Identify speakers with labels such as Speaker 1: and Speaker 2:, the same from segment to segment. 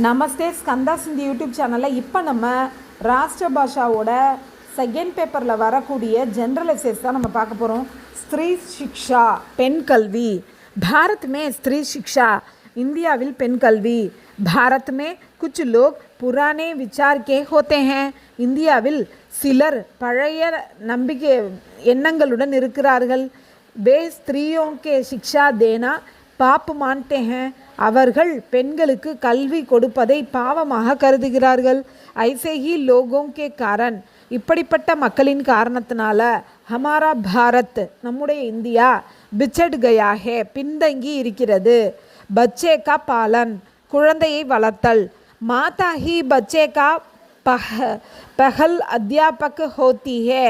Speaker 1: நமஸ்தே ஸ்கந்தா சிந்தி யூடியூப் சேனலில் இப்போ நம்ம ராஷ்டிர பாஷாவோட செகண்ட் பேப்பரில் வரக்கூடிய ஜென்ரல் எஸ்ஸேஸ் தான் நம்ம பார்க்க போகிறோம். ஸ்திரீ சிக்ஷா, பெண் கல்வி. பாரத் में स्त्री शिक्षा, இந்தியாவில் பெண் கல்வி. भारत में कुछ लोग पुराने विचार के होते हैं, இந்தியாவில் சிலர் பழைய நம்பிக்கை எண்ணங்களுடன் இருக்கிறார்கள். वे स्त्रियों के शिक्षा देना பாப் மான்டே हैं, அவர்கள் பெண்களுக்கு கல்வி கொடுப்பதை பாவமாக கருதுகிறார்கள். ஐசே ஹி லோகோं के कारण, இப்படிப்பட்ட மக்களின் காரணத்தினால ஹமாரா பாரத், நம்முடைய இந்தியா பிச்சட் கயா ஹே, பின்தங்கி இருக்கிறது. பச்சே கா பாலன், குழந்தையை வளர்த்தல். மாதா ஹி பச்சே கா பஹல் அத்தியாபக் ஹோத்தி ஹே,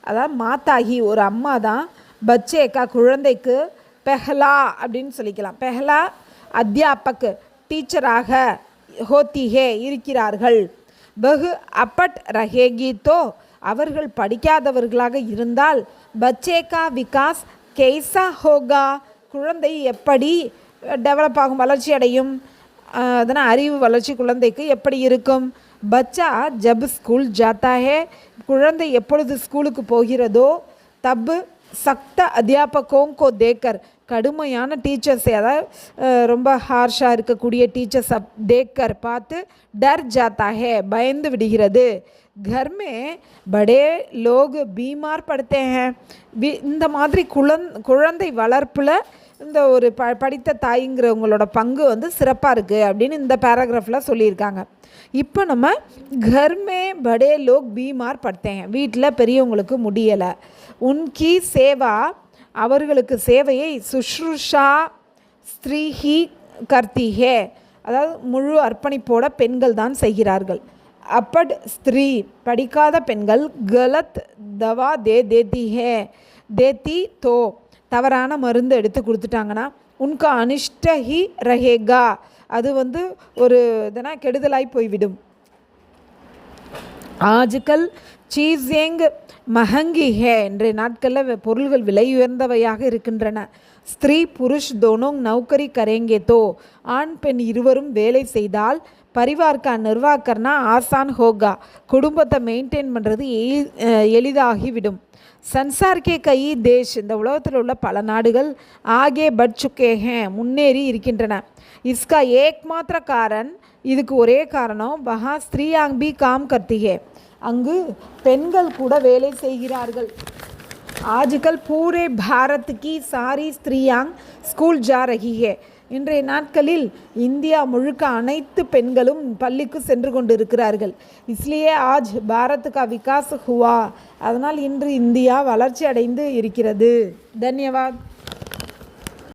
Speaker 1: அதாவது மாதா ஹி ஒரு அம்மா தான், பச்சே கா குழந்தைக்கு, பெஹலா அப்படின்னு சொல்லிக்கலாம், பெஹலா அத்தியாபக் டீச்சராக, ஹோத்தி ஹே இருக்கிறார்கள். பஹு அப்பட் ரஹேகி தோ, அவர்கள் படிக்காதவர்களாக இருந்தால், பச்சே கா விகாஸ் கேசா ஹோகா, குழந்தை எப்படி டெவலப் ஆகும், வளர்ச்சி அடையும், அதனால் அறிவு வளர்ச்சி குழந்தைக்கு எப்படி இருக்கும். பச்சா ஜப் ஸ்கூல் ஜாத்தா ஹே, குழந்தை எப்பொழுது ஸ்கூலுக்கு போகிறதோ, தப் சக்த அத்தியாபகோं को தேக்கர், கடுமையான டீச்சர்ஸை, அதாவது ரொம்ப ஹார்ஷாக இருக்கக்கூடிய டீச்சர்ஸை தேக்கர் பார்த்து, டர் ஜாத்தா ஹே, பயந்து விடுகிறது. घर में बड़े लोग बीमार पड़ते हैं, இந்த மாதிரி குழந்தை வளர்ப்பில் இந்த ஒரு படித்த தாய்ங்கிறவங்களோட பங்கு வந்து சிறப்பாக இருக்குது அப்படின்னு இந்த பேராகிராஃபில் சொல்லியிருக்காங்க. இப்போ நம்ம கர்மே படே லோக் பீமார் படுத்தேன், வீட்டில் பெரியவங்களுக்கு முடியலை. உன்கி சேவா, அவர்களுக்கு சேவையை சுஷ்ருஷா ஸ்திரீஹி கர்த்தி ஹே, அதாவது முழு அர்ப்பணிப்போட பெண்கள் தான் செய்கிறார்கள். அப்பட் ஸ்திரீ, படிக்காத பெண்கள், கலத் தவா தேத்தி ஹே, தேத்தி தோ, தவறான மருந்து எடுத்து கொடுத்துட்டாங்கன்னா, உன்கா அனிஷ்ட ஹி ரஹேகா, அது வந்து ஒரு இதனால் கெடுதலாய் போய்விடும். ஆஜ்கல் சீஸேங் மஹங்கி ஹே, இன்றைய நாட்களில் பொருள்கள் விலை உயர்ந்தவையாக இருக்கின்றன. ஸ்திரீ புருஷ் தோனோங் நௌக்கரி கரேங்கே தோ, ஆண் பெண் இருவரும் வேலை செய்தால், பரிவார்க்கா நிர்வாகர்னா ஆசான் ஹோகா, குடும்பத்தை மெயின்டைன் பண்ணுறது எளிதாகிவிடும். சன்சார் கே கை தேஷ், இந்த உலகத்தில் உள்ள பல நாடுகள் ஆகே பட் சுக்கே ஹே, முன்னேறி இருக்கின்றன. இஸ்கா ஏக் மாத்திர காரன், இதுக்கு ஒரே காரணம், வஹா ஸ்திரீயாங் பி காம் கர்த்தி ஹே, அங்கு பெண்கள் கூட வேலை செய்கிறார்கள். ஆஜ்கல் பூரே பாரத் கி சாரி ஸ்திரீயாங் ஸ்கூல் ஜா ரஹி ஹே, இன்றைய நாட்களில் இந்தியா முழுக்க அனைத்து பெண்களும் பள்ளிக்கு சென்று கொண்டு இருக்கிறார்கள். இஸ்லியே ஆஜ் பாரத் கா விகாஸ் ஹுவா, அதனால் இன்று இந்தியா வளர்ச்சி அடைந்து இருக்கிறது. தன்யவாத்.